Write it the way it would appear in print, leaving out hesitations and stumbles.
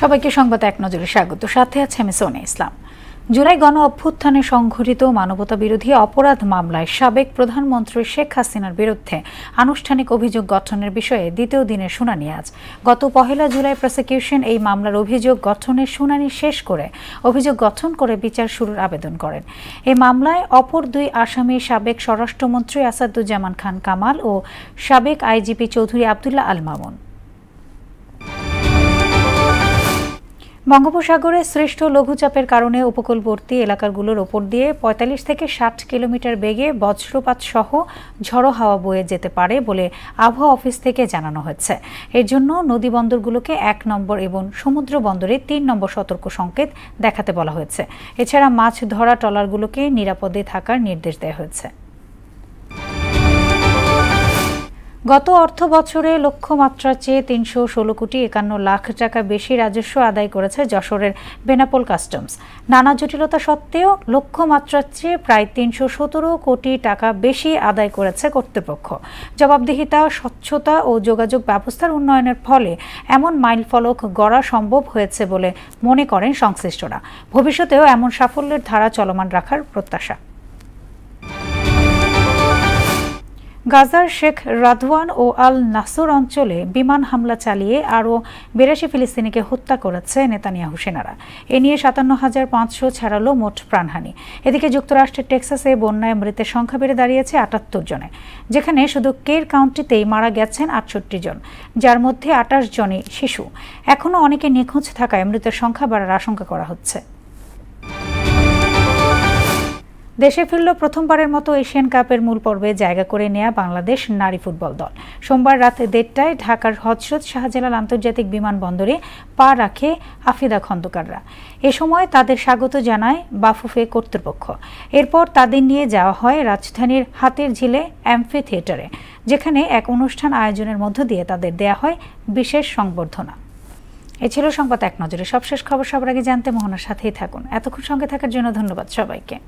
সবাইকে সংবাদ এক নজরে স্বাগত। সাথে আছে আমি সোনিয়া ইসলাম। জুলাই গণ অভ্যুত্থানে সংঘটিত মানবতা বিরোধী অপরাধ মামলায় সাবেক প্রধানমন্ত্রী শেখ হাসিনার বিরুদ্ধে আনুষ্ঠানিক অভিযোগ গঠনের বিষয়ে দ্বিতীয় দিনের শুনানি আজ। গত 1 জুলাই প্রসিকিউশন এই মামলার অভিযোগ গঠনের শুনানি শেষ করে অভিযোগ গঠন করে বিচার শুরুর আবেদন করেন। এই মামলায় অপর দুই আসামি সাবেক স্বরাষ্ট্রমন্ত্রী আসাদুজ্জামান খান কামাল ও সাবেক আইজিপি চৌধুরী আবদুল্লাহ আল মামুন। বঙ্গোপসাগরে সৃষ্ট লঘুচাপের কারণে উপকূলবর্তী এলাকাগুলোর ওপর দিয়ে ৪৫ থেকে ৬০ কিলোমিটার বেগে বজ্রপাত সহ ঝড়ো হাওয়া বয়ে যেতে পারে বলে আবহাওয়া অফিস থেকে জানানো হয়েছে। এর জন্য নদী বন্দরগুলোকে ১ নম্বর এবং সমুদ্র বন্দরে ৩ নম্বর সতর্ক সংকেত দেখাতে বলা হয়েছে। এছাড়া মাছ ধরা ট্রলারগুলোকে নিরাপদে থাকার নির্দেশ দেওয়া হয়েছে। গত অর্থ বছরে লক্ষ্যমাত্রার চেয়ে ৩১৬ কোটি ৫১ লাখ টাকা বেশি রাজস্ব আদায় করেছে যশোরের বেনাপোল কাস্টমস। নানা জটিলতা সত্ত্বেও লক্ষ্যমাত্রার চেয়ে প্রায় ৩১৭ কোটি টাকা বেশি আদায় করেছে কর্তৃপক্ষ। জবাবদিহিতা, স্বচ্ছতা ও যোগাযোগ ব্যবস্থার উন্নয়নের ফলে এমন মাইলফলক গড়া সম্ভব হয়েছে বলে মনে করেন সংশ্লিষ্টরা। ভবিষ্যতেও এমন সাফল্যের ধারা চলমান রাখার প্রত্যাশা। গাজার শেখ রাদওয়ান ও আল নাসর অঞ্চলে বিমান হামলা চালিয়ে আরও ৮২ ফিলিস্তিনিকে হত্যা করেছে নেতানিয়াহু সেনারা। এ নিয়ে ৫৭,৫০০ ছাড়ালো মোট প্রাণহানি। এদিকে যুক্তরাষ্ট্রের টেক্সাসে বন্যায় মৃতের সংখ্যা বেড়ে দাঁড়িয়েছে ৭৮ জনে, যেখানে শুধু কের কাউন্টিতেই মারা গেছেন ৬৮ জন, যার মধ্যে ২৮ জনই শিশু। এখনও অনেকে নিখোঁজ থাকায় মৃতের সংখ্যা বাড়ার আশঙ্কা করা হচ্ছে। দেশে ফিরল প্রথমবারের মতো এশিয়ান কাপের মূল পর্বে জায়গা করে নেয়া বাংলাদেশ নারী ফুটবল দল। সোমবার রাত ১:৩০টায় ঢাকার হযরত শাহজালাল আন্তর্জাতিক বিমানবন্দরে পা রাখে আফিদা খন্দকাররা। এ সময় তাদের স্বাগত জানায় বাফুফে কর্তৃপক্ষ। এরপর তাদের নিয়ে যাওয়া হয় রাজধানীর হাতের ঝিলে অ্যাম্ফি থিয়েটারে, যেখানে এক অনুষ্ঠান আয়োজনের মধ্য দিয়ে তাদের দেয়া হয় বিশেষ সংবর্ধনা। এ ছিল সংবাদ এক নজরে। সবশেষ খবর সবার আগে জানতে মোহনার সাথেই থাকুন। এতক্ষণ সঙ্গে থাকার জন্য ধন্যবাদ সবাইকে।